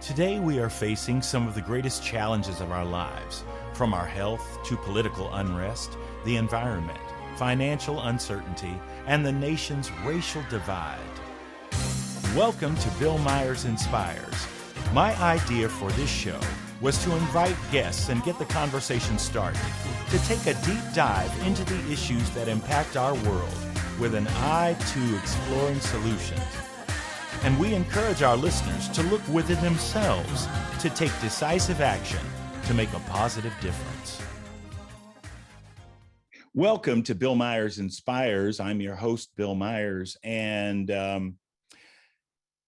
Today we are facing some of the greatest challenges of our lives, from our health to political unrest, the environment, financial uncertainty, and the nation's racial divide. Welcome to Bill Myers Inspires. My idea for this show was to invite guests and get the conversation started, to take a deep dive into the issues that impact our world with an eye to exploring solutions. And we encourage our listeners to look within themselves to take decisive action to make a positive difference. Welcome to Bill Myers Inspires. I'm your host, Bill Myers, and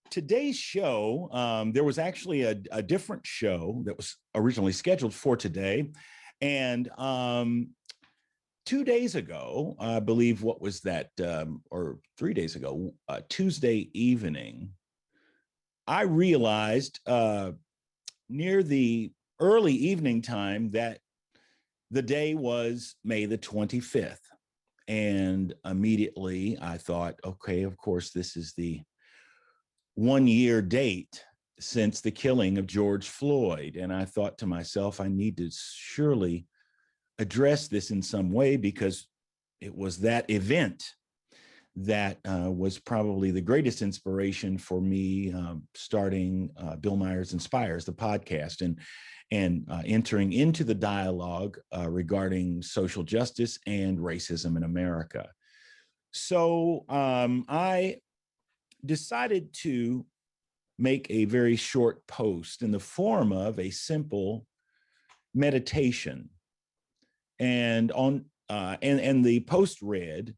today's show, there was actually a different show that was originally scheduled for today, and 2 days ago, I believe, what was that, or 3 days ago, Tuesday evening, I realized near the early evening time that the day was May the 25th. And immediately I thought, okay, of course, this is the 1 year date since the killing of George Floyd. And I thought to myself, I need to surely address this in some way, because it was that event that was probably the greatest inspiration for me starting Bill Myers Inspires, the podcast, and entering into the dialogue regarding social justice and racism in America. So I decided to make a very short post in the form of a simple meditation. And the post read,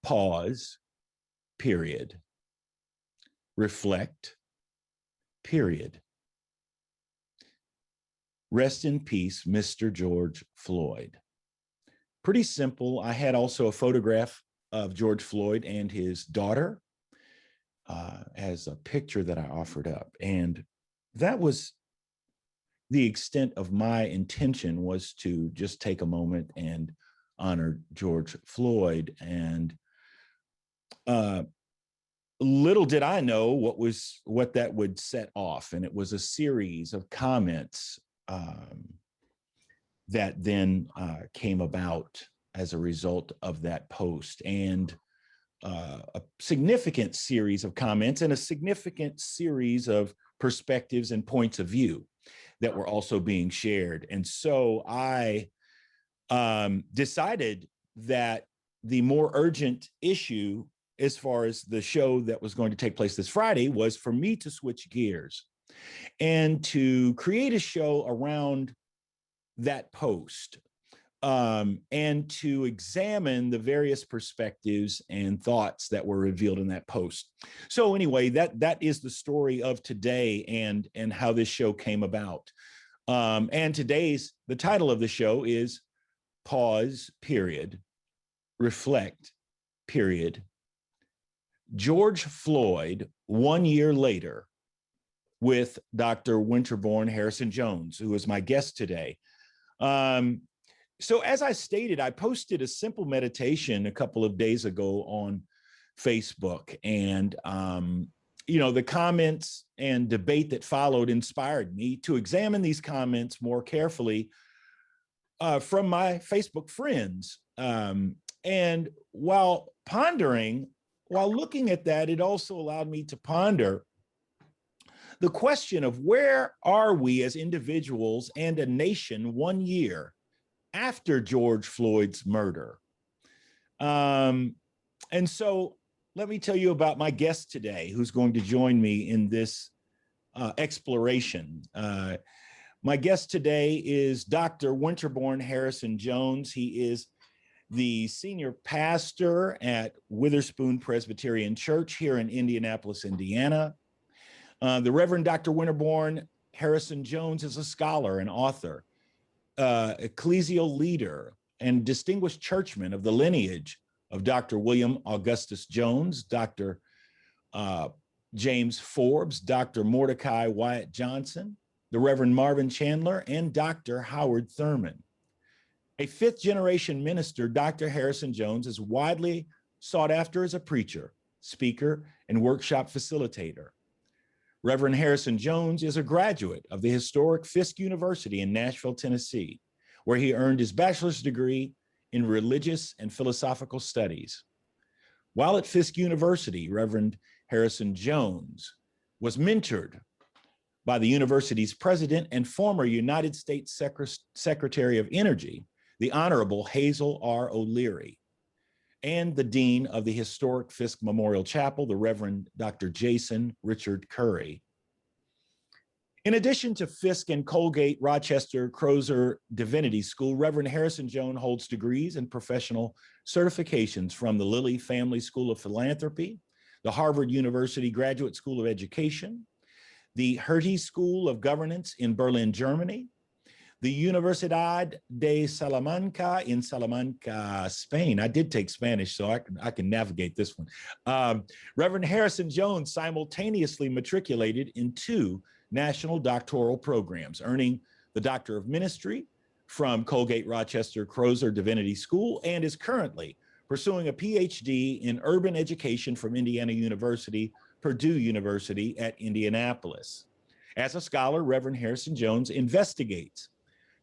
pause, period, reflect, period. Rest in peace, Mr. George Floyd. Pretty simple. I had also a photograph of George Floyd and his daughter as a picture that I offered up. And that was the extent of my intention, was to just take a moment and honor George Floyd. And little did I know what that would set off. And it was a series of comments that then came about as a result of that post, and a significant series of comments and a significant series of perspectives and points of view that were also being shared. And so I decided that the more urgent issue, as far as the show that was going to take place this Friday, was for me to switch gears and to create a show around that post, and to examine the various perspectives and thoughts that were revealed in that post. So anyway, that is the story of today and how this show came about. And the title of the show is Pause, period, reflect, period. George Floyd, 1 year later, with Dr. Winterbourne Harrison-Jones, who is my guest today. So as I stated, I posted a simple meditation a couple of days ago on Facebook, and the comments and debate that followed inspired me to examine these comments more carefully from my Facebook friends. And while looking at that, it also allowed me to ponder the question of where are we as individuals and a nation 1 year after George Floyd's murder. And so let me tell you about my guest today, who's going to join me in this exploration. My guest today is Dr. Winterbourne Harrison-Jones. He is the senior pastor at Witherspoon Presbyterian Church here in Indianapolis, Indiana. The Reverend Dr. Winterbourne Harrison-Jones is a scholar and author, ecclesial leader, and distinguished churchman of the lineage of Dr. William Augustus Jones, Dr. James Forbes, Dr. Mordecai Wyatt Johnson, the Reverend Marvin Chandler, and Dr. Howard Thurman. A fifth-generation minister, Dr. Harrison-Jones is widely sought after as a preacher, speaker, and workshop facilitator. Reverend Harrison-Jones is a graduate of the historic Fisk University in Nashville, Tennessee, where he earned his bachelor's degree in religious and philosophical studies. While at Fisk University, Reverend Harrison-Jones was mentored by the university's president and former United States Secretary of Energy, the Honorable Hazel R. and the dean of the historic Fisk Memorial Chapel, the Reverend Dr. Jason Richard Curry. In addition to Fisk and Colgate Rochester Crozer Divinity School, Reverend Harrison-Jones holds degrees and professional certifications from the Lilly Family School of Philanthropy, the Harvard University Graduate School of Education, the Hertie School of Governance in Berlin, Germany, the Universidad de Salamanca in Salamanca, Spain. I did take Spanish, so I can navigate this one. Reverend Harrison-Jones simultaneously matriculated in 2 national doctoral programs, earning the Doctor of Ministry from Colgate Rochester Crozer Divinity School, and is currently pursuing a PhD in urban education from Indiana University, Purdue University at Indianapolis. As a scholar, Reverend Harrison-Jones investigates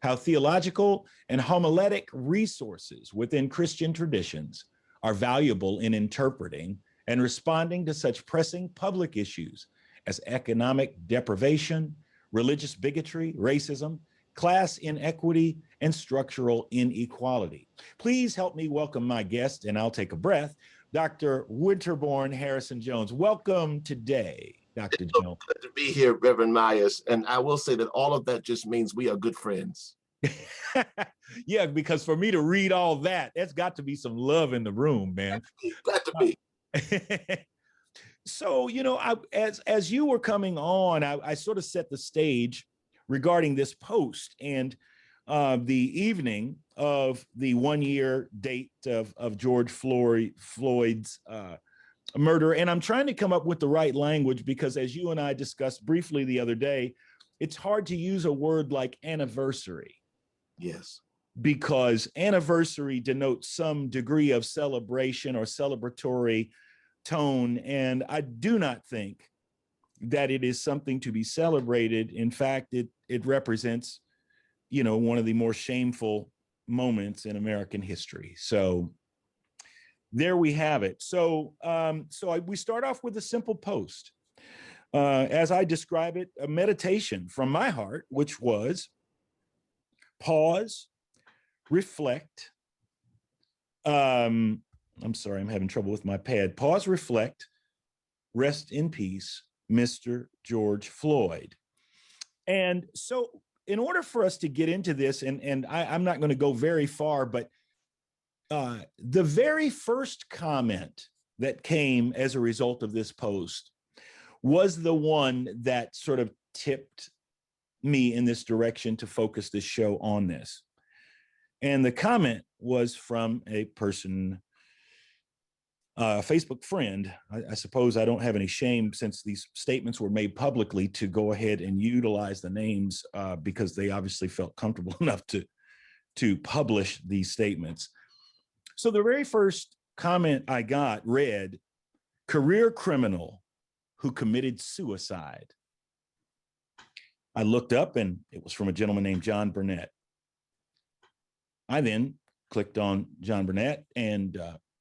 how theological and homiletic resources within Christian traditions are valuable in interpreting and responding to such pressing public issues as economic deprivation, religious bigotry, racism, class inequity, and structural inequality. Please help me welcome my guest, and I'll take a breath, Dr. Winterbourne Harrison-Jones. Welcome today, Dr. It's so Jones. good to be here, Reverend Myers. And I will say that all of that just means we are good friends. Yeah, because for me to read all that, that's got to be some love in the room, man. Got to be. So, you know, as you were coming on, I sort of set the stage regarding this post and the evening of the 1-year date of George Floyd's murder. And I'm trying to come up with the right language because, as you and I discussed briefly the other day, it's hard to use a word like anniversary. Yes. Because anniversary denotes some degree of celebration or celebratory tone. And I do not think that it is something to be celebrated. In fact, it represents, you know, one of the more shameful moments in American history. So there we have it. So we start off with a simple post. As I describe it, a meditation from my heart, which was pause, reflect. I'm sorry, I'm having trouble with my pad. Pause, reflect, rest in peace, Mr. George Floyd. And so in order for us to get into this, and I'm not going to go very far, but the very first comment that came as a result of this post was the one that sort of tipped me in this direction to focus this show on this. And the comment was from a person, a Facebook friend. I suppose I don't have any shame, since these statements were made publicly, to go ahead and utilize the names because they obviously felt comfortable enough to publish these statements. So the very first comment I got read, "Career criminal who committed suicide." I looked up and it was from a gentleman named John Burnett. I then clicked on John Burnett and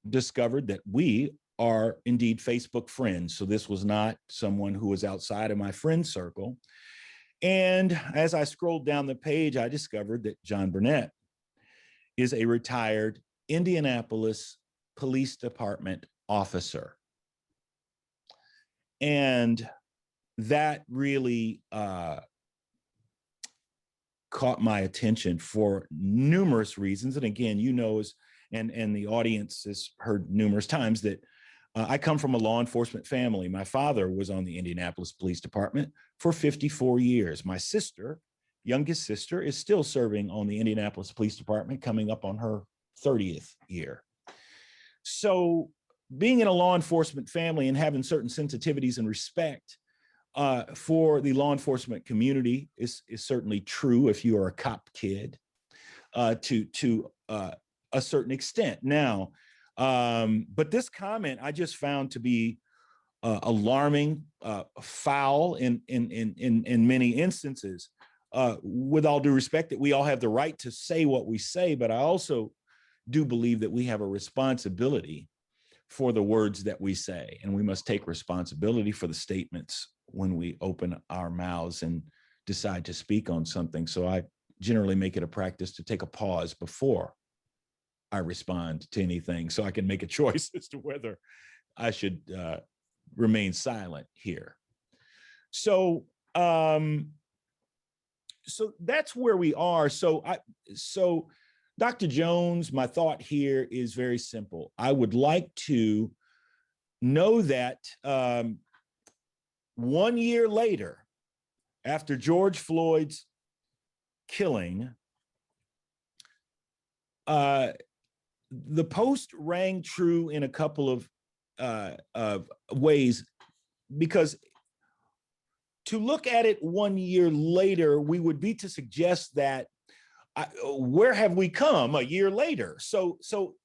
discovered that we are indeed Facebook friends. So this was not someone who was outside of my friend circle. And as I scrolled down the page, I discovered that John Burnett is a retired Indianapolis Police Department officer. And that really caught my attention for numerous reasons. And again, you know, and the audience has heard numerous times that I come from a law enforcement family. My father was on the Indianapolis Police Department for 54 years. My sister, youngest sister, is still serving on the Indianapolis Police Department, coming up on her 30th year. So being in a law enforcement family and having certain sensitivities and respect for the law enforcement community is certainly true if you are a cop kid to a certain extent. Now, but this comment I just found to be alarming, foul in many instances. With all due respect, that we all have the right to say what we say, but I also do believe that we have a responsibility for the words that we say, and we must take responsibility for the statements when we open our mouths and decide to speak on something. So I generally make it a practice to take a pause before I respond to anything, so I can make a choice as to whether I should remain silent here. So so that's where we are. So Dr. Jones, my thought here is very simple. I would like to know that 1 year later, after George Floyd's killing, the Post rang true in a couple of ways, because to look at it 1 year later, we would be to suggest that where have we come a year later? So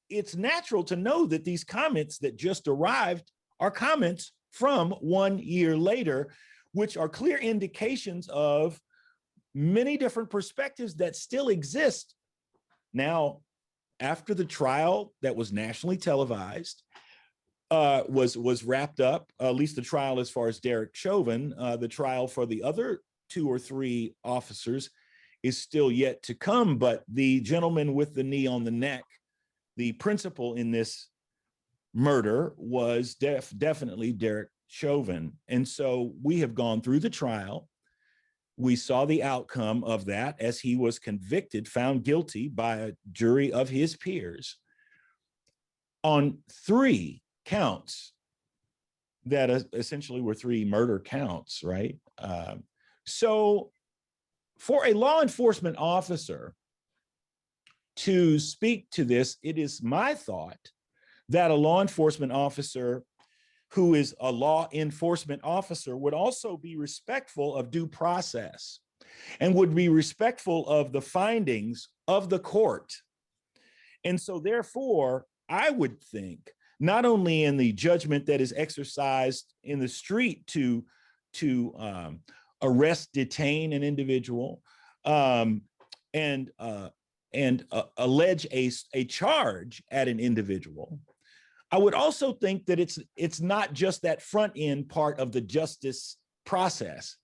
it's natural to know that these comments that just arrived are comments from 1 year later, which are clear indications of many different perspectives that still exist. Now, after the trial that was nationally televised was wrapped up, at least the trial as far as Derek Chauvin, the trial for the other 2 or 3 officers is still yet to come. But the gentleman with the knee on the neck, the principal in this murder, was definitely Derek Chauvin. And so we have gone through the trial. We saw the outcome of that as he was convicted, found guilty by a jury of his peers on 3 counts that essentially were 3 murder counts, right? So for a law enforcement officer to speak to this, it is my thought that a law enforcement officer who is a law enforcement officer would also be respectful of due process and would be respectful of the findings of the court. And so therefore, I would think not only in the judgment that is exercised in the street to arrest, detain an individual, and allege a charge at an individual, I would also think that it's not just that front end part of the justice process,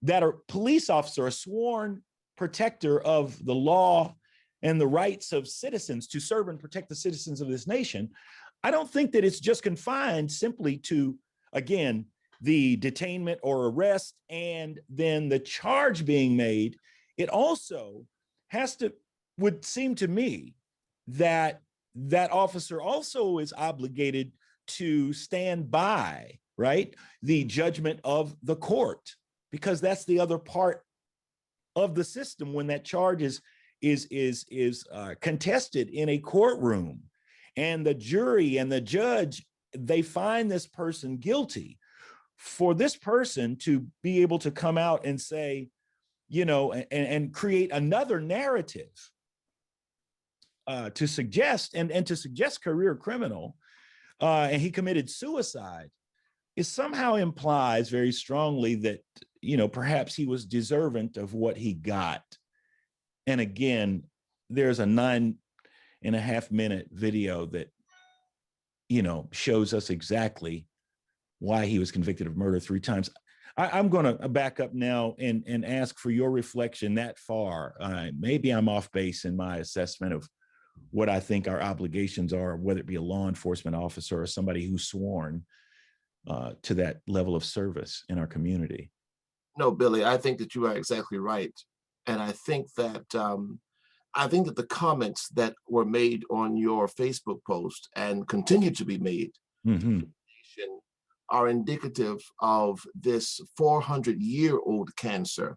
that a police officer, a sworn protector of the law and the rights of citizens to serve and protect the citizens of this nation. I don't think that it's just confined simply to, again, the detainment or arrest and then the charge being made. It also would seem to me that that officer also is obligated to stand by, right, the judgment of the court, because that's the other part of the system when that charge is contested in a courtroom, and the jury and the judge, they find this person guilty. For this person to be able to come out and say, you know, and create another narrative to suggest career criminal, and he committed suicide, it somehow implies very strongly that, you know, perhaps he was deserving of what he got. And again, there's a 9.5-minute video that, you know, shows us exactly why he was convicted of murder 3 times. I'm going to back up now and ask for your reflection that far. Maybe I'm off base in my assessment of what I think our obligations are, whether it be a law enforcement officer or somebody who's sworn to that level of service in our community. No, Billy, I think that you are exactly right. And I think that the comments that were made on your Facebook post and continue to be made are indicative of this 400-year-old cancer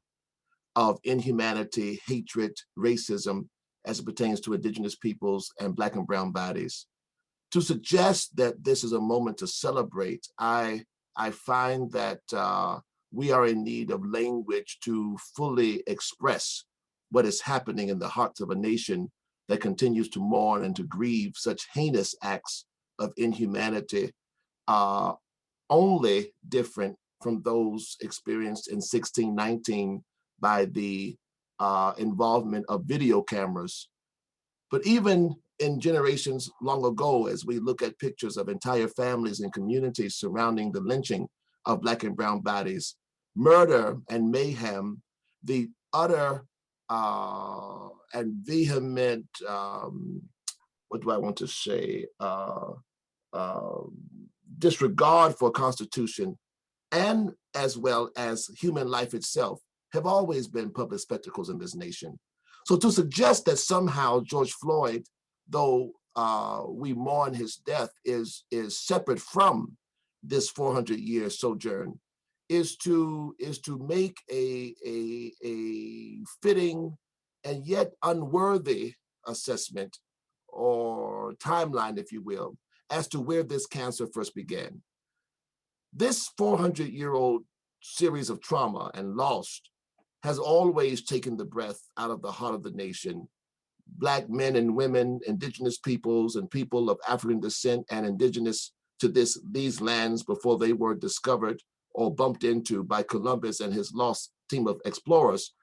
of inhumanity, hatred, racism, as it pertains to Indigenous peoples and Black and brown bodies. To suggest that this is a moment to celebrate, I find that we are in need of language to fully express what is happening in the hearts of a nation that continues to mourn and to grieve such heinous acts of inhumanity only different from those experienced in 1619 by the involvement of video cameras. But even in generations long ago, as we look at pictures of entire families and communities surrounding the lynching of Black and brown bodies, murder and mayhem, the utter and vehement, what do I want to say, disregard for Constitution, and as well as human life itself, have always been public spectacles in this nation. So to suggest that somehow George Floyd, though we mourn his death, is separate from this 400-year sojourn, is to make a fitting and yet unworthy assessment or timeline, if you will, as to where this cancer first began. This 400-year-old series of trauma and loss has always taken the breath out of the heart of the nation. Black men and women, indigenous peoples, and people of African descent and indigenous to these lands before they were discovered or bumped into by Columbus and his lost team of explorers,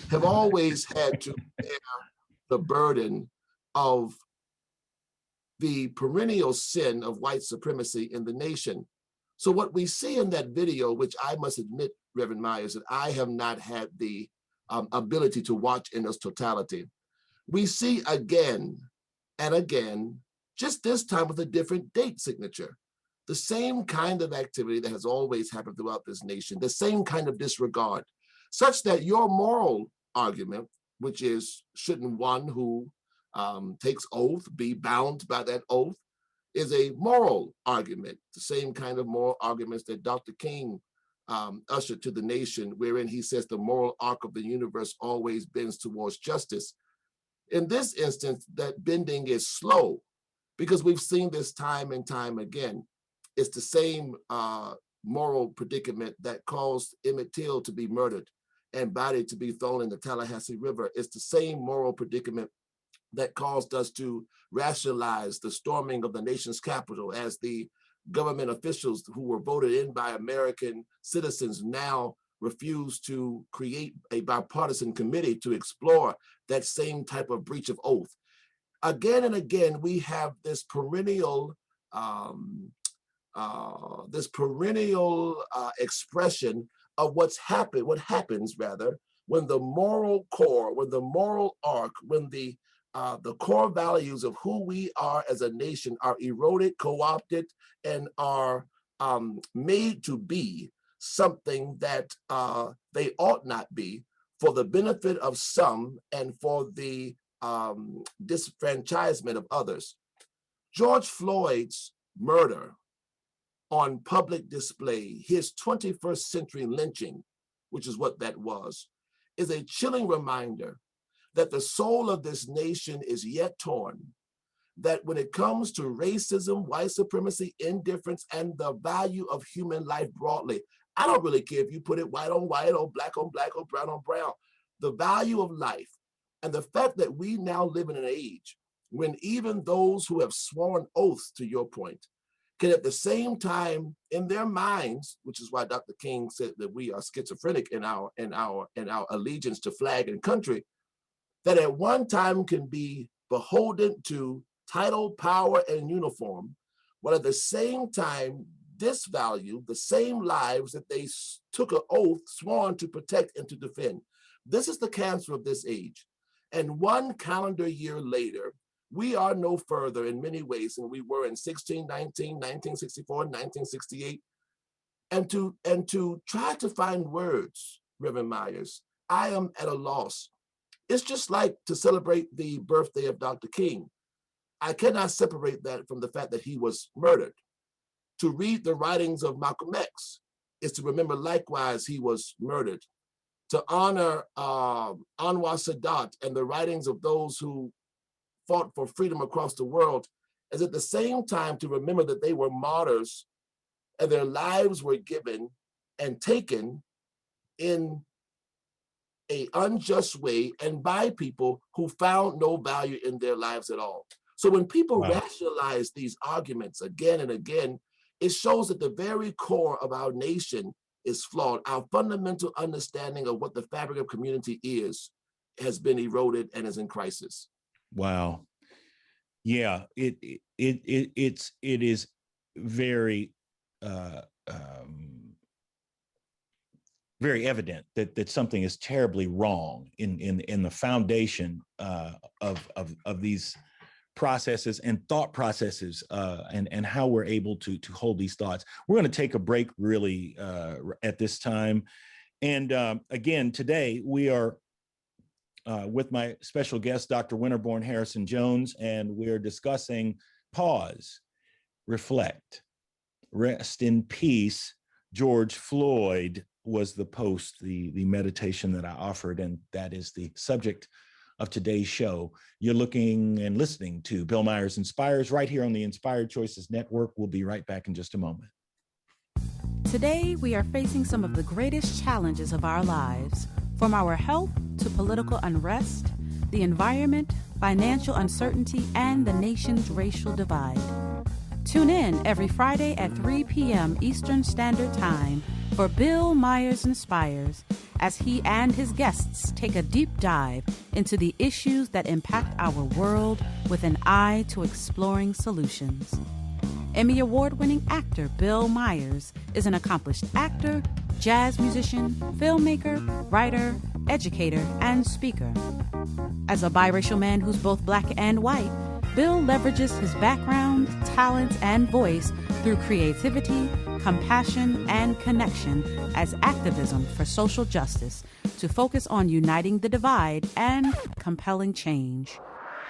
have always had to bear the burden of the perennial sin of white supremacy in the nation. So what we see in that video, which I must admit, Reverend Myers, that I have not had the ability to watch in its totality, we see again and again, just this time with a different date signature, the same kind of activity that has always happened throughout this nation, the same kind of disregard, such that your moral argument, which is, shouldn't one who takes oath be bound by that oath, is a moral argument, the same kind of moral arguments that Dr. King ushered to the nation, wherein he says the moral arc of the universe always bends towards justice. In this instance, that bending is slow, because we've seen this time and time again. It's the same moral predicament that caused Emmett Till to be murdered and body to be thrown in the Tallahassee River. It's the same moral predicament that caused us to rationalize the storming of the nation's capital, as the government officials who were voted in by American citizens now refuse to create a bipartisan committee to explore that same type of breach of oath. Again and again, we have this perennial expression of what happens rather, when the moral core, when the moral arc, when the core values of who we are as a nation are eroded, co-opted, and are made to be something that they ought not be, for the benefit of some and for the disfranchisement of others. George Floyd's murder on public display, his 21st century lynching, which is what that was, is a chilling reminder that the soul of this nation is yet torn, that when it comes to racism, white supremacy, indifference, and the value of human life broadly, I don't really care if you put it white on white or black on black or brown on brown, the value of life and the fact that we now live in an age when even those who have sworn oaths, to your point, can at the same time in their minds, which is why Dr. King said that we are schizophrenic in our allegiance to flag and country, that at one time can be beholden to title, power, and uniform, while at the same time disvalue the same lives that they took an oath sworn to protect and to defend. This is the cancer of this age. And one calendar year later, we are no further in many ways than we were in 1619, 1964, 1968. And to try to find words, Reverend Myers, I am at a loss. It's just like to celebrate the birthday of Dr. King. I cannot separate that from the fact that he was murdered. To read the writings of Malcolm X is to remember likewise he was murdered. To honor Anwar Sadat and the writings of those who fought for freedom across the world is at the same time to remember that they were martyrs and their lives were given and taken in an unjust way and by people who found no value in their lives at all. So when people rationalize these arguments again and again, it shows that the very core of our nation is flawed. Our fundamental understanding of what the fabric of community is has been eroded and is in crisis. Wow. Yeah, it is very very evident that something is terribly wrong in the foundation of these processes and thought processes, and how we're able to hold these thoughts. We're going to take a break really at this time, and again today we are with my special guest, Dr. Winterbourne Harrison-Jones, and we're discussing pause, reflect, rest in peace. George Floyd was the post, the meditation that I offered, and that is the subject of today's show. You're looking and listening to Bill Myers Inspires right here on the Inspired Choices Network. We'll be right back in just a moment. Today, we are facing some of the greatest challenges of our lives, from our health to political unrest, the environment, financial uncertainty, and the nation's racial divide. Tune in every Friday at 3 p.m. Eastern Standard Time for Bill Myers Inspires, as he and his guests take a deep dive into the issues that impact our world with an eye to exploring solutions. Emmy Award-winning actor Bill Myers is an accomplished actor, jazz musician, filmmaker, writer, educator, and speaker. As a biracial man who's both black and white, Bill leverages his background, talents, and voice through creativity, compassion, and connection as activism for social justice to focus on uniting the divide and compelling change.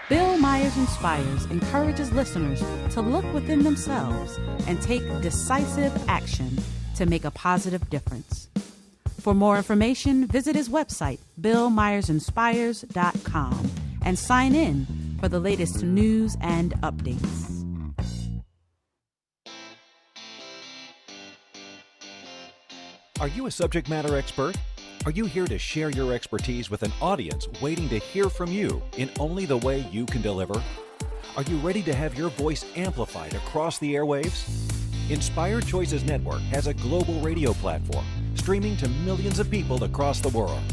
Bill Myers Inspires encourages listeners to look within themselves and take decisive action to make a positive difference. For more information, visit his website, billmyersinspires.com, and sign in for the latest news and updates. Are you a subject matter expert? Are you here to share your expertise with an audience waiting to hear from you in only the way you can deliver? Are you ready to have your voice amplified across the airwaves? Inspired Choices Network has a global radio platform streaming to millions of people across the world.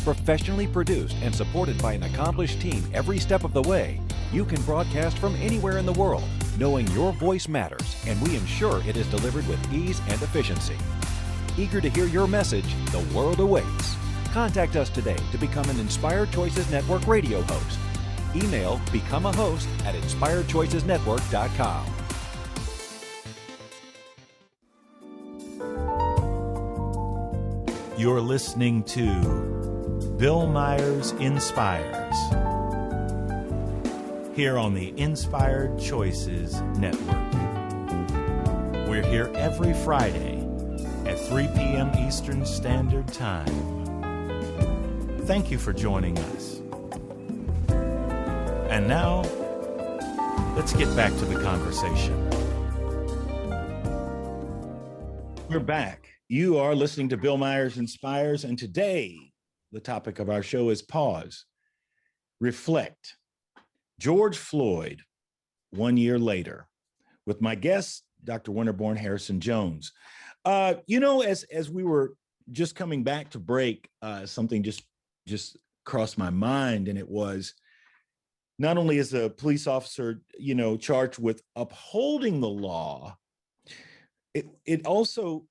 Professionally produced and supported by an accomplished team every step of the way, you can broadcast from anywhere in the world, knowing your voice matters, and we ensure it is delivered with ease and efficiency. Eager to hear your message, the world awaits. Contact us today to become an Inspired Choices Network radio host. Email become a host at inspiredchoicesnetwork.com. You're listening to Bill Myers Inspires here on the Inspired Choices Network. We're here every Friday at 3 p.m. Eastern Standard Time. Thank you for joining us. And now, let's get back to the conversation. We're back. You are listening to Bill Myers Inspires, and today, the topic of our show is pause, reflect. George Floyd, 1 year later, with my guest, Dr. Winterbourne Harrison-Jones. As we were just coming back to break, something just crossed my mind, and it was not only is a police officer, charged with upholding the law, it also,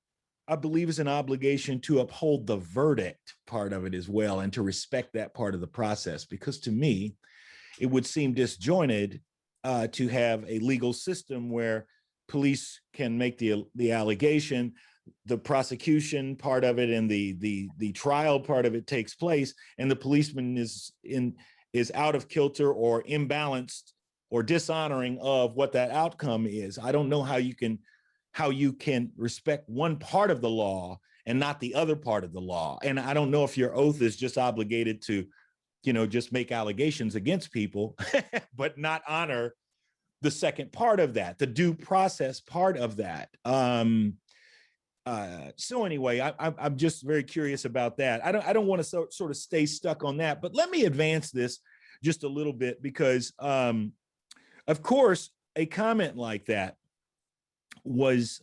I believe, is an obligation to uphold the verdict part of it as well, and to respect that part of the process, because to me, it would seem disjointed to have a legal system where police can make the allegation, the prosecution part of it and the trial part of it takes place, and the policeman is out of kilter or imbalanced or dishonoring of what that outcome is. I don't know how you can respect one part of the law and not the other part of the law. And I don't know if your oath is just obligated to, just make allegations against people, but not honor the second part of that, the due process part of that. So anyway, I'm just very curious about that. I don't want to sort of stay stuck on that, but let me advance this just a little bit, because of course, a comment like that was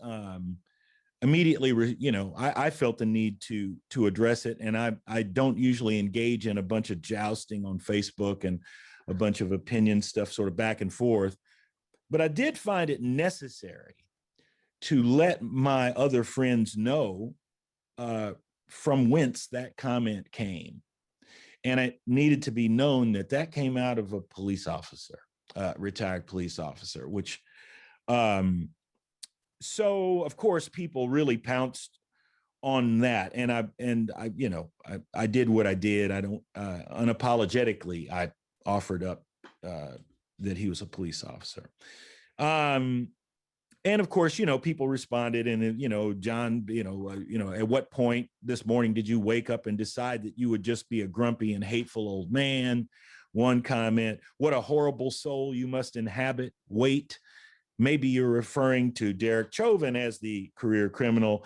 immediately, I felt the need to address it. And I don't usually engage in a bunch of jousting on Facebook and a bunch of opinion stuff sort of back and forth. But I did find it necessary to let my other friends know from whence that comment came. And it needed to be known that that came out of a police officer, retired police officer, which, so of course people really pounced on that. And I did what I did. I don't, unapologetically, I offered up that he was a police officer. And of course, people responded and, John, at what point this morning did you wake up and decide that you would just be a grumpy and hateful old man? One comment, what a horrible soul you must inhabit. Wait, maybe you're referring to Derek Chauvin as the career criminal,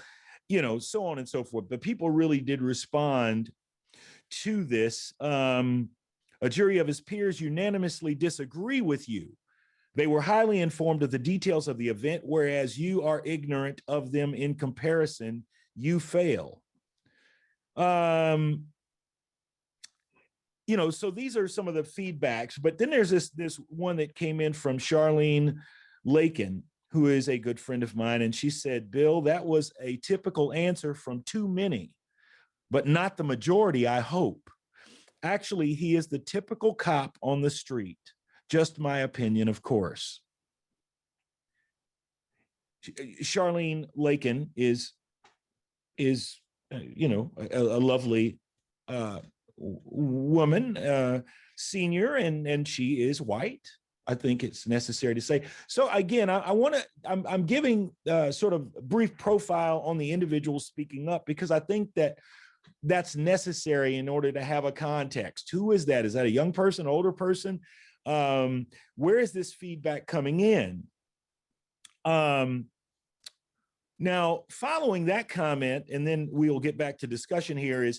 so on and so forth. But people really did respond to this. A jury of his peers unanimously disagree with you. They were highly informed of the details of the event, whereas you are ignorant of them. In comparison, you fail. So these are some of the feedbacks, but then there's this one that came in from Charlene Lakin, who is a good friend of mine. And she said, Bill, that was a typical answer from too many, but not the majority, I hope. Actually, he is the typical cop on the street. Just my opinion, of course. Charlene Lakin is a lovely woman, senior, and she is white. I think it's necessary to say. So again, I'm giving sort of brief profile on the individual speaking up because I think that that's necessary in order to have a context. Who is that? Is that a young person, older person? Where is this feedback coming in? Now, following that comment, and then we'll get back to discussion here,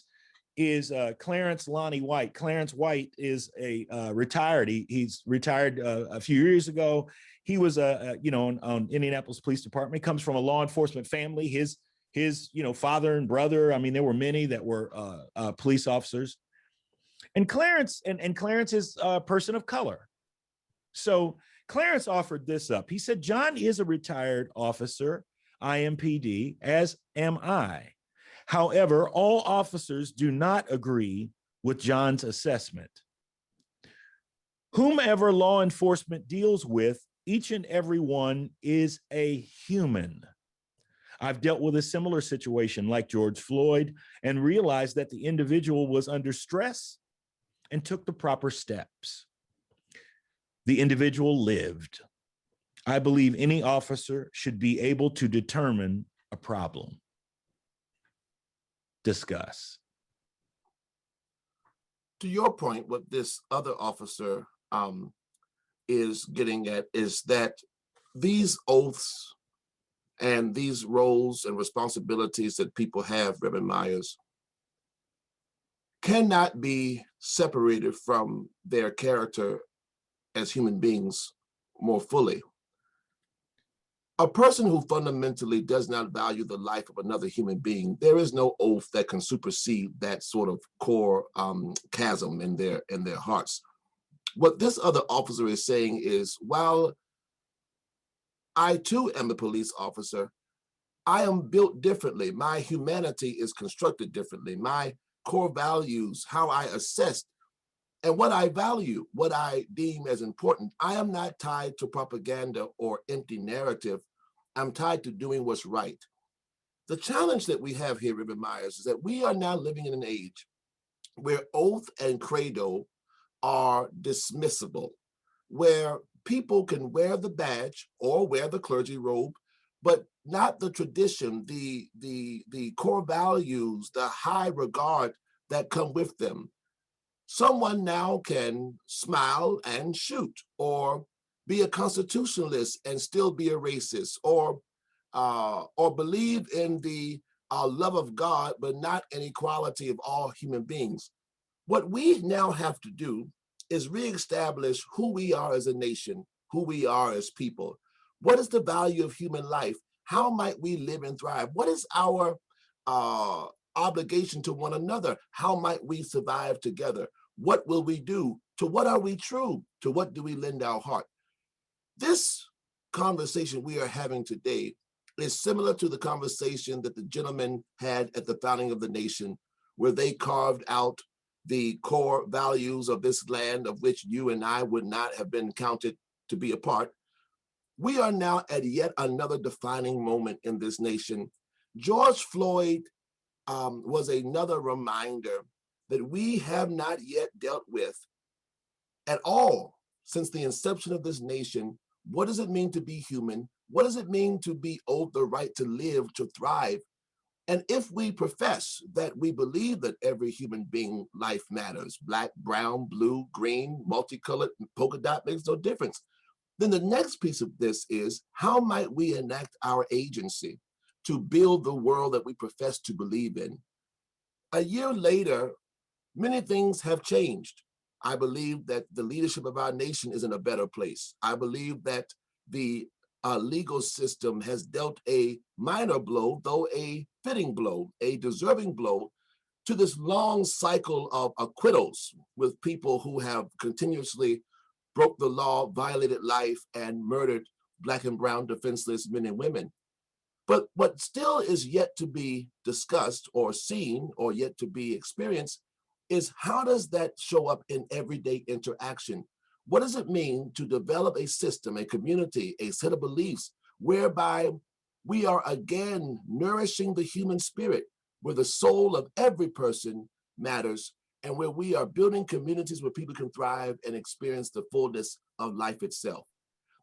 is Clarence Lonnie White. Clarence White is a retired. He's retired a few years ago. He was on Indianapolis Police Department. He comes from a law enforcement family. His father and brother. I mean, there were many that were police officers. And Clarence is a person of color. So Clarence offered this up. He said, John is a retired officer, IMPD, as am I. However, all officers do not agree with John's assessment. Whomever law enforcement deals with, each and every one is a human. I've dealt with a similar situation like George Floyd and realized that the individual was under stress and took the proper steps. The individual lived. I believe any officer should be able to determine a problem. Discuss. To your point, what this other officer is getting at is that these oaths and these roles and responsibilities that people have, Reverend Myers, cannot be separated from their character as human beings more fully. A person who fundamentally does not value the life of another human being, there is no oath that can supersede that sort of core chasm in their hearts. What this other officer is saying is, while I too am a police officer, I am built differently. My humanity is constructed differently. My core values, how I assess and what I value, what I deem as important. I am not tied to propaganda or empty narrative. I'm tied to doing what's right. The challenge that we have here, Reverend Myers, is that we are now living in an age where oath and credo are dismissible, where people can wear the badge or wear the clergy robe, but not the tradition, the core values, the high regard that come with them. Someone now can smile and shoot, or be a constitutionalist and still be a racist, or believe in the love of God, but not an equality of all human beings. What we now have to do is reestablish who we are as a nation, who we are as people. What is the value of human life? how might we live and thrive? What is our obligation to one another? How might we survive together? What will we do? To what are we true? To what do we lend our heart? This conversation we are having today is similar to the conversation that the gentlemen had at the founding of the nation, where they carved out the core values of this land of which you and I would not have been counted to be a part. We are now at yet another defining moment in this nation. George Floyd was another reminder that we have not yet dealt with at all since the inception of this nation. What does it mean to be human? What does it mean to be owed the right to live, to thrive? And if we profess that we believe that every human being life matters, black, brown, blue, green, multicolored, polka dot makes no difference, then the next piece of this is, how might we enact our agency to build the world that we profess to believe in? A year later, many things have changed. I believe that the leadership of our nation is in a better place. I believe that the legal system has dealt a minor blow, though a fitting blow, a deserving blow, to this long cycle of acquittals with people who have continuously broke the law, violated life, and murdered Black and brown defenseless men and women. But what still is yet to be discussed or seen or yet to be experienced is, how does that show up in everyday interaction? What does it mean to develop a system, a community, a set of beliefs whereby we are again nourishing the human spirit, where the soul of every person matters, and where we are building communities where people can thrive and experience the fullness of life itself?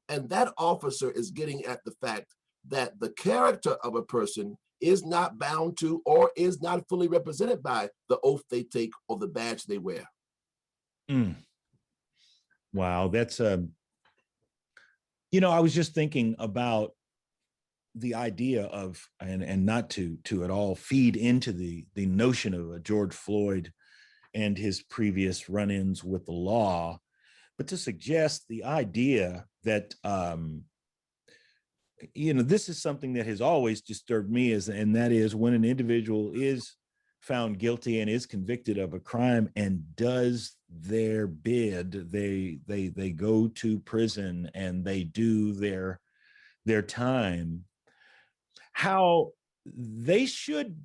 And that officer is getting at the fact that the character of a person is not bound to or is not fully represented by the oath they take or the badge they wear. Wow, that's I was just thinking about the idea of, and not to at all feed into the notion of a George Floyd and his previous run-ins with the law, but to suggest the idea that this is something that has always disturbed me, and that is when an individual is found guilty and is convicted of a crime and does their bid, they go to prison and they do their time, how they should,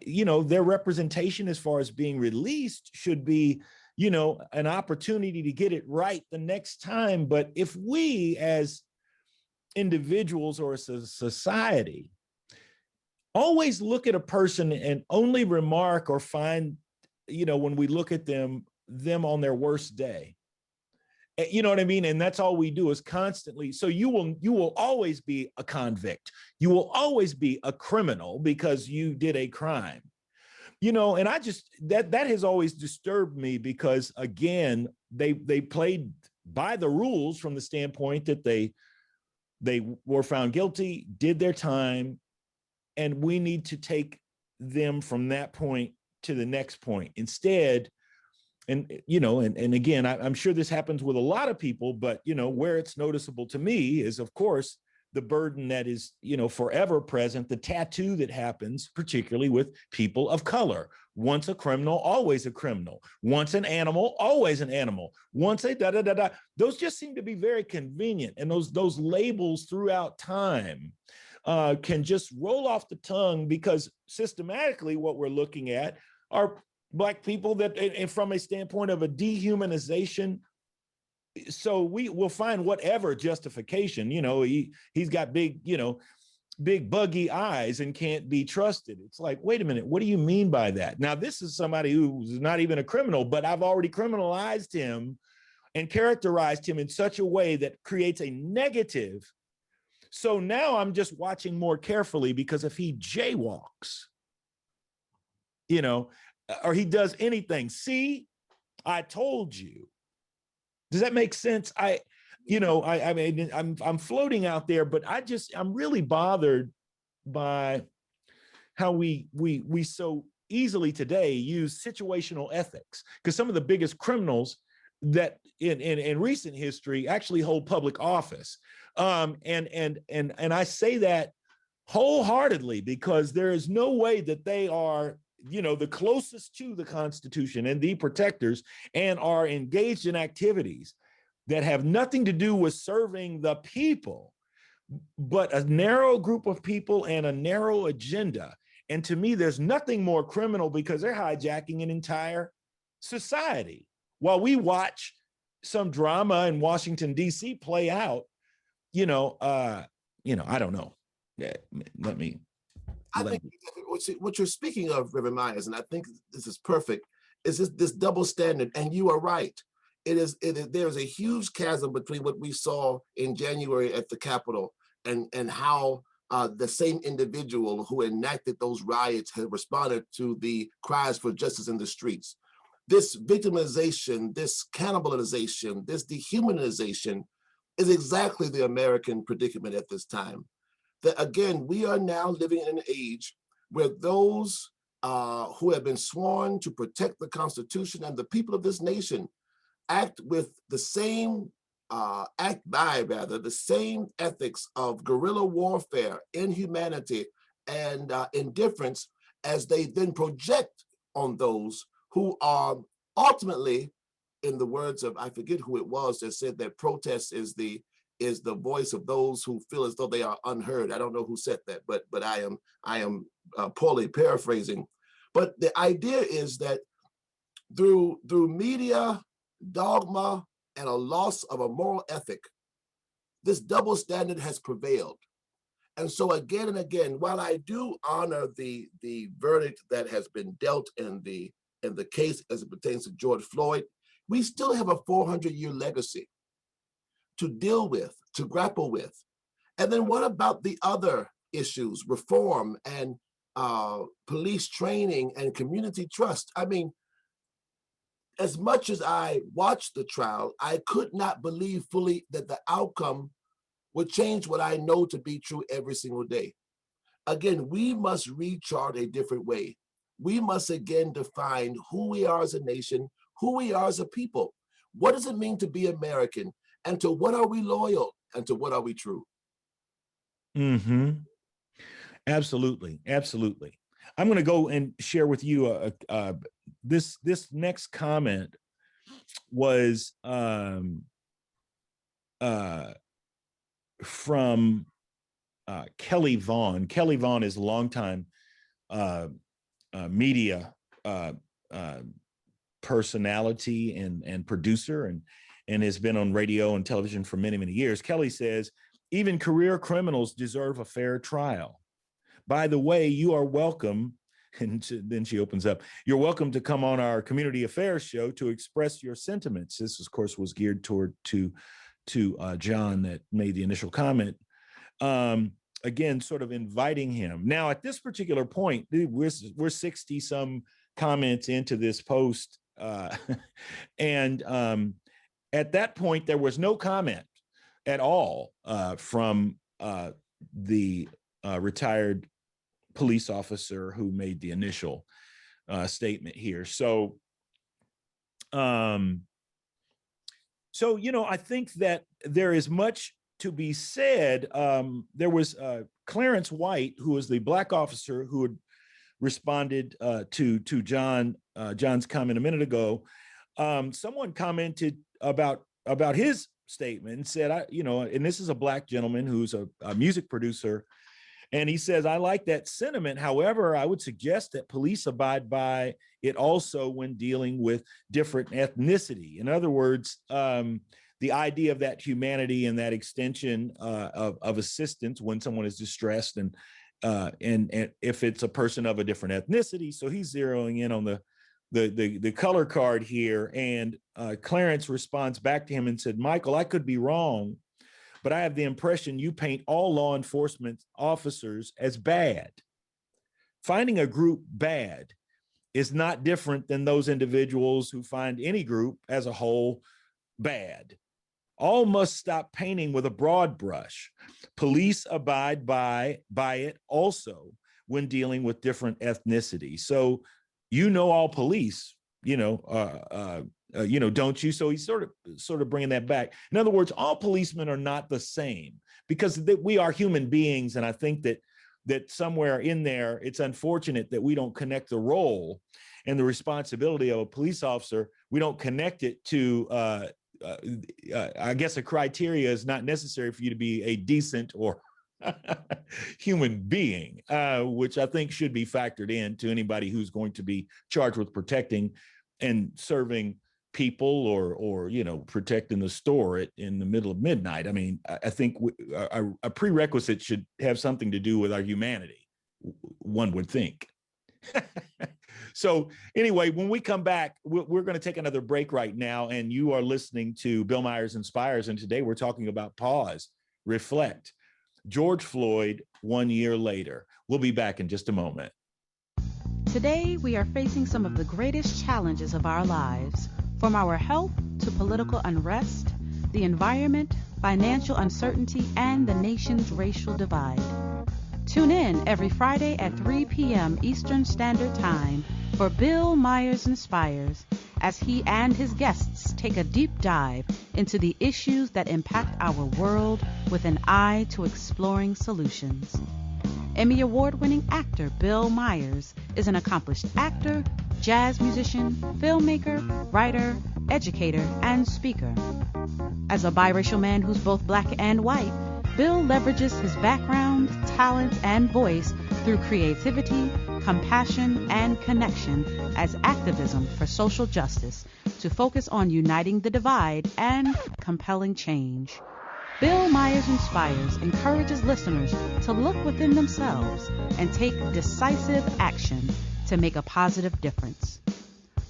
their representation as far as being released should be, an opportunity to get it right the next time. But if we as individuals or as a society always look at a person and only remark or find, when we look at them on their worst day, you know what I mean? And that's all we do is constantly. So you will always be a convict. You will always be a criminal because you did a crime, and I just, that has always disturbed me, because again, they played by the rules from the standpoint that they were found guilty, did their time, and we need to take them from that point to the next point instead. And, and again, I'm sure this happens with a lot of people, but, where it's noticeable to me is, of course, the burden that is, forever present, the tattoo that happens, particularly with people of color. Once a criminal, always a criminal. Once an animal, always an animal. Once a da-da-da-da. Those just seem to be very convenient. And those labels throughout time can just roll off the tongue, because systematically what we're looking at are Black people that, and from a standpoint of a dehumanization, so we will find whatever justification, he's got big, big buggy eyes and can't be trusted. It's like, wait a minute, what do you mean by that? Now, this is somebody who's not even a criminal, but I've already criminalized him and characterized him in such a way that creates a negative. So now I'm just watching more carefully, because if he jaywalks, or he does anything, see, I told you. Does that make sense? I mean, I'm floating out there, but I'm really bothered by how we so easily today use situational ethics, because some of the biggest criminals that in recent history actually hold public office. And I say that wholeheartedly, because there is no way that they are, the closest to the Constitution and the protectors, and are engaged in activities that have nothing to do with serving the people, but a narrow group of people and a narrow agenda. And to me, there's nothing more criminal, because they're hijacking an entire society while we watch some drama in Washington, D.C. play out. I don't know. Yeah, I think what you're speaking of, Reverend Myers, and I think this is perfect, is this double standard. And you are right. There is a huge chasm between what we saw in January at the Capitol and how the same individual who enacted those riots had responded to the cries for justice in the streets. This victimization, this cannibalization, this dehumanization is exactly the American predicament at this time. That again, we are now living in an age where those who have been sworn to protect the Constitution and the people of this nation act by the same ethics of guerrilla warfare, inhumanity, and indifference as they then project on those who are ultimately, in the words of, I forget who it was that said that protest is the voice of those who feel as though they are unheard. I don't know who said that, but I am poorly paraphrasing. But the idea is that through media, dogma, and a loss of a moral ethic, this double standard has prevailed. And so again and again, while I do honor the verdict that has been dealt in the case as it pertains to George Floyd, we still have a 400-year legacy to deal with, to grapple with. And then what about the other issues, reform and police training and community trust? I mean, as much as I watched the trial, I could not believe fully that the outcome would change what I know to be true every single day. Again, we must rechart a different way. We must again define who we are as a nation, who we are as a people. What does it mean to be American? And to what are we loyal? And to what are we true? Mm-hmm. Absolutely. Absolutely. I'm going to go and share with you this next comment was from Kelly Vaughn. Kelly Vaughn is a longtime media personality and producer and has been on radio and television for many, many years. Kelly says, even career criminals deserve a fair trial. By the way, you are welcome. And then she opens up, you're welcome to come on our community affairs show to express your sentiments. This, of course, was geared to John that made the initial comment. Again, sort of inviting him. Now, at this particular point, we're 60 some comments into this post. And at that point, there was no comment at all from the retired police officer who made the initial statement here. So, I think that there is much to be said. There was Clarence White, who was the Black officer who had responded to John's comment a minute ago. Someone commented about his statement and said, and this is a Black gentleman who's a music producer. And he says, I like that sentiment. However, I would suggest that police abide by it also when dealing with different ethnicity. In other words, the idea of that humanity and that extension of assistance when someone is distressed and if it's a person of a different ethnicity. So he's zeroing in on the color card here. And Clarence responds back to him and said, Michael, I could be wrong, but I have the impression you paint all law enforcement officers as bad. Finding a group bad is not different than those individuals who find any group as a whole bad. All must stop painting with a broad brush. Police abide by it also when dealing with different ethnicities. So, all police, don't you? So he's sort of bringing that back. In other words, all policemen are not the same because we are human beings. And I think that that somewhere in there, it's unfortunate that we don't connect the role and the responsibility of a police officer. We don't connect it to, I guess a criteria is not necessary for you to be a decent or human being, which I think should be factored in to anybody who's going to be charged with protecting and serving people, or protecting the store in the middle of midnight. I mean, I think a prerequisite should have something to do with our humanity, one would think. So anyway, when we come back, we're going to take another break right now, and you are listening to Bill Myers Inspires, and today we're talking about pause, reflect, George Floyd 1 year later. We'll be back in just a moment. Today, we are facing some of the greatest challenges of our lives, from our health to political unrest, the environment, financial uncertainty, and the nation's racial divide. Tune in every Friday at 3 p.m. Eastern Standard Time for Bill Myers Inspires, as he and his guests take a deep dive into the issues that impact our world with an eye to exploring solutions. Emmy Award-winning actor Bill Myers is an accomplished actor, jazz musician, filmmaker, writer, educator, and speaker. As a biracial man who's both black and white, Bill leverages his background, talent, and voice through creativity, compassion, and connection as activism for social justice to focus on uniting the divide and compelling change. Bill Myers Inspires encourages listeners to look within themselves and take decisive action to make a positive difference.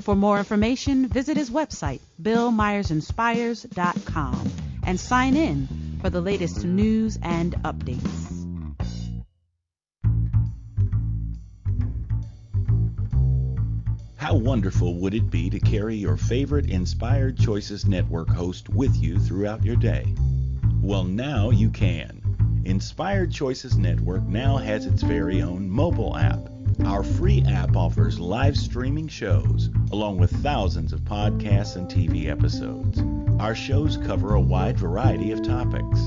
For more information, visit his website, billmyersinspires.com, and sign in for the latest news and updates. How wonderful would it be to carry your favorite Inspired Choices Network host with you throughout your day? Well, now you can. Inspired Choices Network now has its very own mobile app. Our free app offers live streaming shows, along with thousands of podcasts and TV episodes. Our shows cover a wide variety of topics.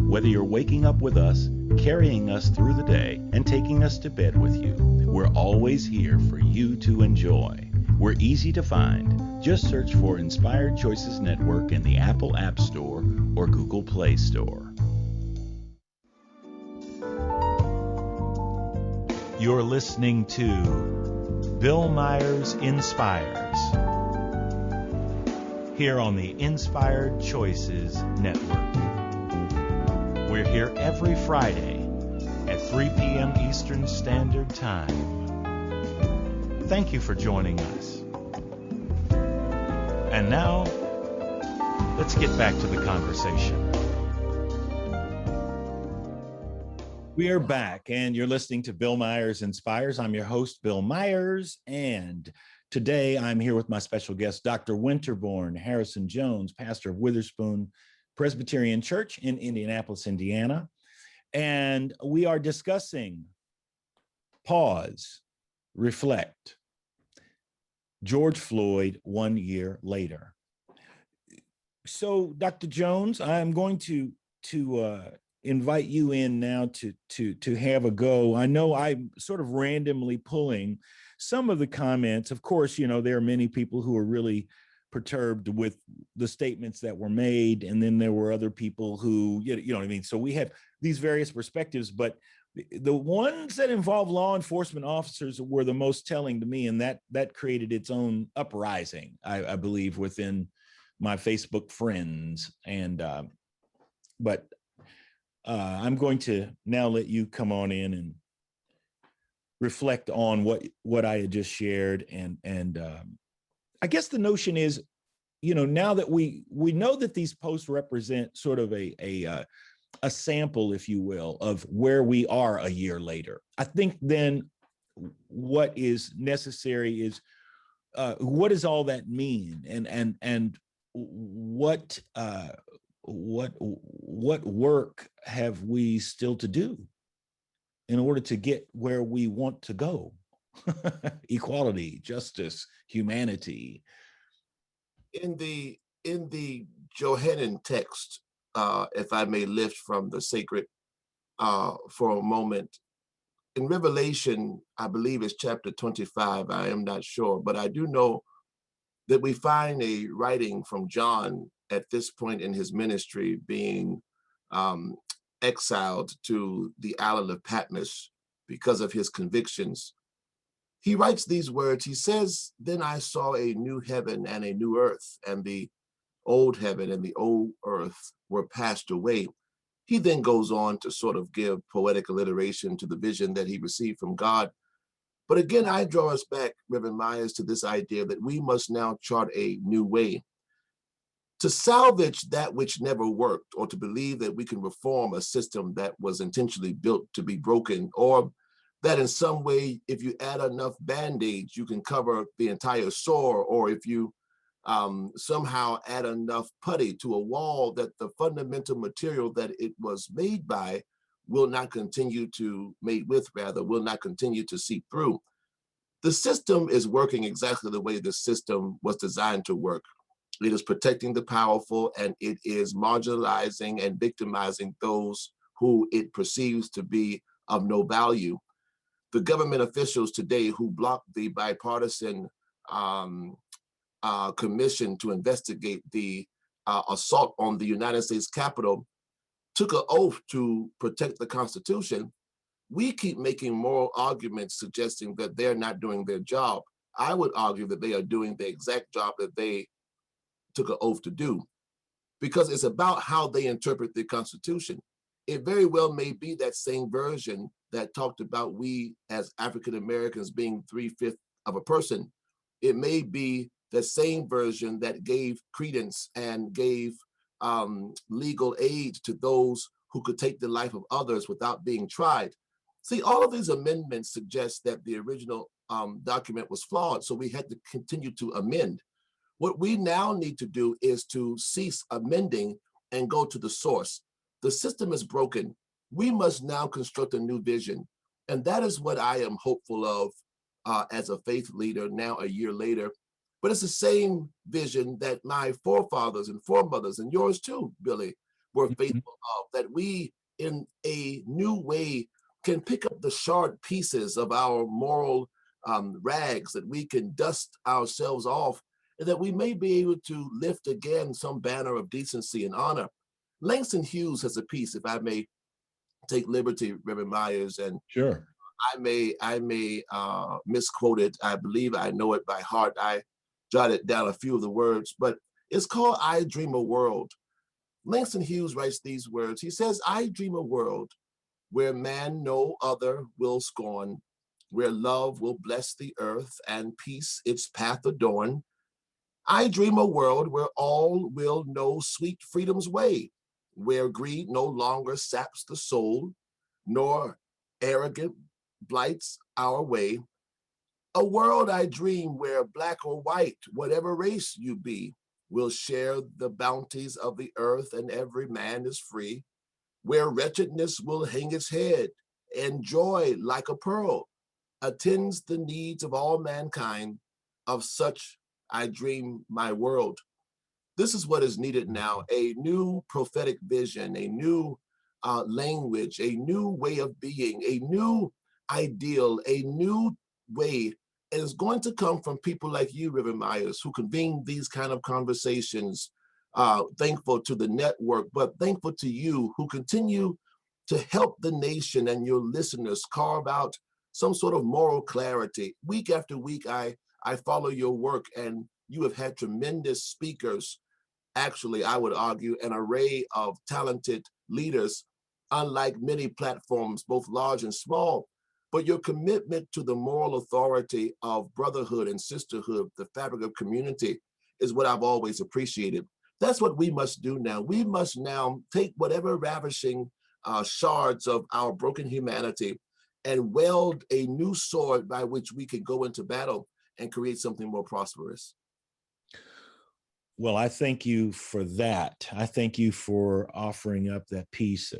Whether you're waking up with us, carrying us through the day, and taking us to bed with you, we're always here for you to enjoy. We're easy to find. Just search for Inspired Choices Network in the Apple App Store or Google Play Store. You're listening to Bill Myers Inspires here on the Inspired Choices Network. We're here every Friday at 3 p.m. Eastern Standard Time. Thank you for joining us. And now, let's get back to the conversation. We are back, and you're listening to Bill Myers Inspires. I'm your host, Bill Myers, and today I'm here with my special guest, Dr. Winterbourne Harrison-Jones, pastor of Witherspoon Presbyterian Church in Indianapolis, Indiana. And we are discussing pause, reflect, George Floyd 1 year later. So, Dr. Jones, I'm going to invite you in now to have a go. I know I'm sort of randomly pulling some of the comments. Of course, there are many people who are really perturbed with the statements that were made, and then there were other people who, you know what I mean? So we have these various perspectives, but the ones that involve law enforcement officers were the most telling to me, and that created its own uprising, I believe, within my Facebook friends. And but I'm going to now let you come on in and reflect on what I had just shared, and I guess the notion is, now that we know that these posts represent sort of a sample, if you will, of where we are a year later. I think then what is necessary is what does all that mean, and what work have we still to do in order to get where we want to go? Equality, justice, humanity. In the Johannine text, if I may lift from the sacred for a moment, in Revelation, I believe it's chapter 25, I am not sure, but I do know that we find a writing from John at this point in his ministry being um, exiled to the island of Patmos because of his convictions. He writes these words. He says, "Then I saw a new heaven and a new earth, and the old heaven and the old earth were passed away." He then goes on to sort of give poetic alliteration to the vision that he received from God. But again, I draw us back, Reverend Myers, to this idea that we must now chart a new way. To salvage that which never worked, or to believe that we can reform a system that was intentionally built to be broken, or that in some way, if you add enough band-aids, you can cover the entire sore, or if you somehow add enough putty to a wall, that the fundamental material that it was made by will not continue to, made with rather, will not continue to seep through. The system is working exactly the way the system was designed to work. It is protecting the powerful, and it is marginalizing and victimizing those who it perceives to be of no value. The government officials today who blocked the bipartisan commission to investigate the assault on the United States Capitol took an oath to protect the Constitution. We keep making moral arguments suggesting that they're not doing their job. I would argue that they are doing the exact job that they took an oath to do, because it's about how they interpret the Constitution. It very well may be that same version that talked about we as African Americans being 3/5 of a person. It may be the same version that gave credence and gave legal aid to those who could take the life of others without being tried. See, all of these amendments suggest that the original document was flawed, so we had to continue to amend. What we now need to do is to cease amending and go to the source. The system is broken. We must now construct a new vision. And that is what I am hopeful of as a faith leader now a year later. But it's the same vision that my forefathers and foremothers, and yours too, Billy, were faithful of, that we in a new way can pick up the shard pieces of our moral rags, that we can dust ourselves off, and that we may be able to lift again some banner of decency and honor. Langston Hughes has a piece, if I may take liberty, Reverend Myers, and Sure. I may misquote it. I believe I know it by heart. I jotted down a few of the words, but it's called "I Dream a World." Langston Hughes writes these words. He says, "I dream a world where man no other will scorn, where love will bless the earth and peace its path adorn. I dream a world where all will know sweet freedom's way, where greed no longer saps the soul, nor arrogant blights our way. A world I dream where black or white, whatever race you be, will share the bounties of the earth and every man is free, where wretchedness will hang its head and joy like a pearl attends the needs of all mankind. Of such I dream my world." This is what is needed now: a new prophetic vision, a new language, a new way of being, a new ideal, a new way. And it's going to come from people like you, Reverend Myers, who convene these kind of conversations. Thankful to the network, but thankful to you who continue to help the nation and your listeners carve out some sort of moral clarity. Week after week, I follow your work, and you have had tremendous speakers. Actually, I would argue an array of talented leaders, unlike many platforms, both large and small. But your commitment to the moral authority of brotherhood and sisterhood, the fabric of community, is what I've always appreciated. That's what we must do now. We must now take whatever ravishing shards of our broken humanity and weld a new sword by which we can go into battle and create something more prosperous. Well, I thank you for that. I thank you for offering up that piece.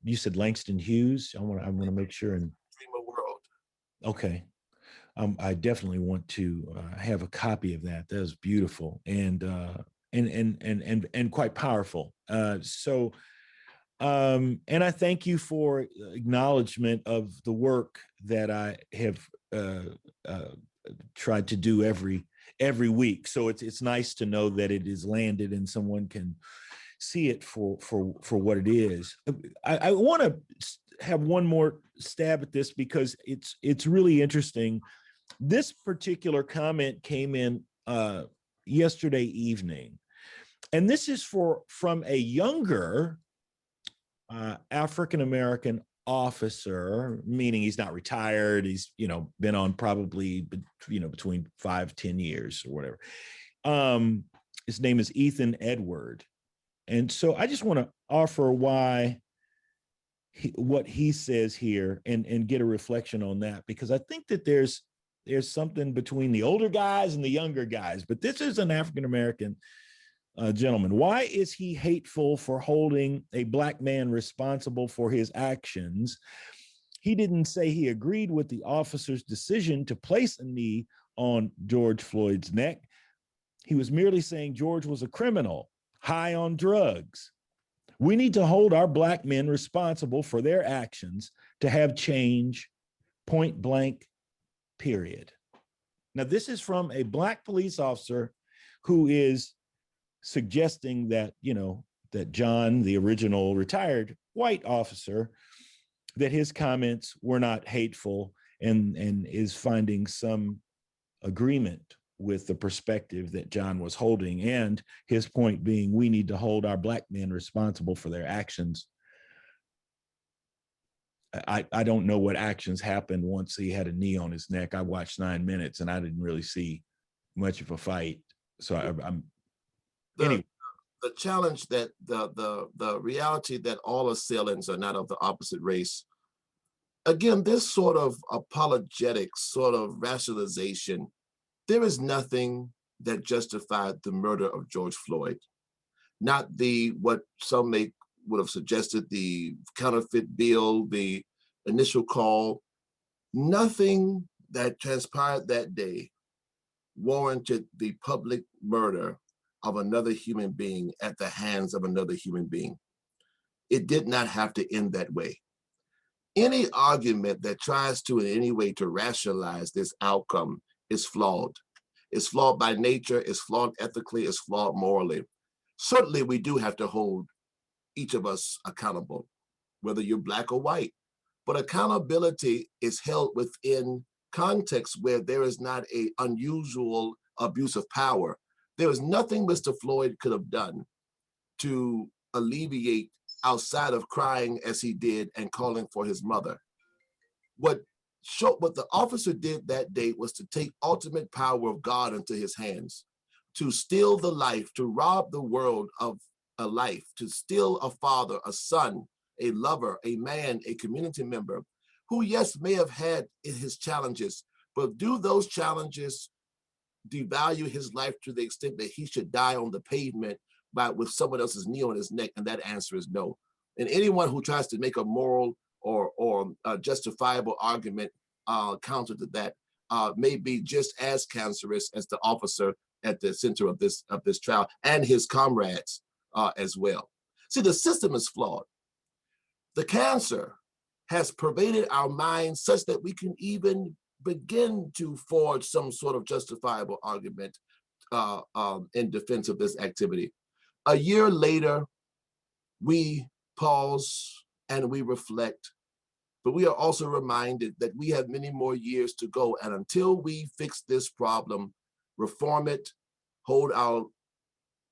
You said Langston Hughes. I want to make sure. And Dream a world. Okay. I definitely want to have a copy of that. That is beautiful and quite powerful. So And I thank you for acknowledgement of the work that I have tried to do every week. So it's nice to know that it is landed and someone can see it for what it is. I want to have one more stab at this because it's really interesting. This particular comment came in yesterday evening, and this is from a younger African-American officer, meaning he's not retired. He's, been on probably, between 5-10 years or whatever. His name is Ethan Edward. And so I just want to offer what he says here and get a reflection on that, because I think that there's something between the older guys and the younger guys, but this is an African-American gentleman. Why is he hateful for holding a Black man responsible for his actions? He didn't say he agreed with the officer's decision to place a knee on George Floyd's neck. He was merely saying George was a criminal, high on drugs. We need to hold our Black men responsible for their actions to have change, point blank, period. Now, this is from a Black police officer who is suggesting that, that John, the original retired white officer, that his comments were not hateful and is finding some agreement with the perspective that John was holding, and his point being we need to hold our Black men responsible for their actions. I don't know what actions happened once he had a knee on his neck. I watched 9 minutes and I didn't really see much of a fight. So anyway. The challenge that the reality that all assailants are not of the opposite race. Again, this sort of apologetic sort of rationalization, there is nothing that justified the murder of George Floyd. Not what some would have suggested, the counterfeit bill, the initial call. Nothing that transpired that day warranted the public murder of another human being at the hands of another human being. It did not have to end that way. Any argument that tries to in any way to rationalize this outcome is flawed. It's flawed by nature, it's flawed ethically, it's flawed morally. Certainly we do have to hold each of us accountable, whether you're Black or white. But accountability is held within context where there is not an unusual abuse of power. There is nothing Mr. Floyd could have done to alleviate outside of crying as he did and calling for his mother. What the officer did that day was to take ultimate power of God into his hands, to steal the life, to rob the world of a life, to steal a father, a son, a lover, a man, a community member, who, yes, may have had his challenges, but do those challenges devalue his life to the extent that he should die on the pavement with someone else's knee on his neck? And that answer is no. And anyone who tries to make a moral or a justifiable argument counter to that may be just as cancerous as the officer at the center of this trial and his comrades as well. See, the system is flawed. The cancer has pervaded our minds such that we can even begin to forge some sort of justifiable argument in defense of this activity. A year later, we pause and we reflect, but we are also reminded that we have many more years to go. And until we fix this problem, reform it, hold our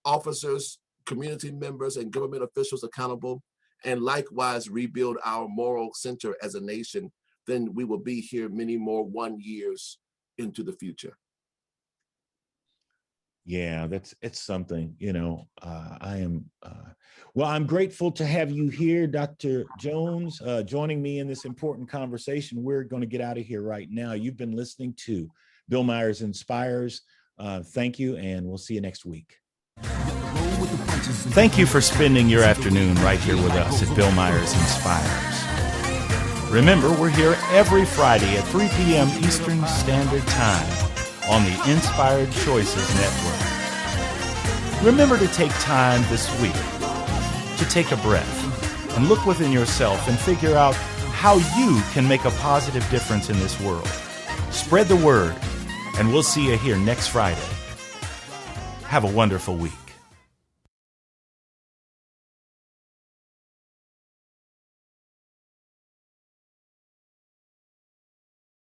officers, community members, and government officials accountable, and likewise rebuild our moral center as a nation, then we will be here many more 1 years into the future. Yeah, it's something, I'm grateful to have you here, Dr. Jones, joining me in this important conversation. We're going to get out of here right now. You've been listening to Bill Myers Inspires. Thank you, and we'll see you next week. Thank you for spending your afternoon right here with us at Bill Myers Inspires. Remember, we're here every Friday at 3 p.m. Eastern Standard Time on the Inspired Choices Network. Remember to take time this week to take a breath and look within yourself and figure out how you can make a positive difference in this world. Spread the word, and we'll see you here next Friday. Have a wonderful week.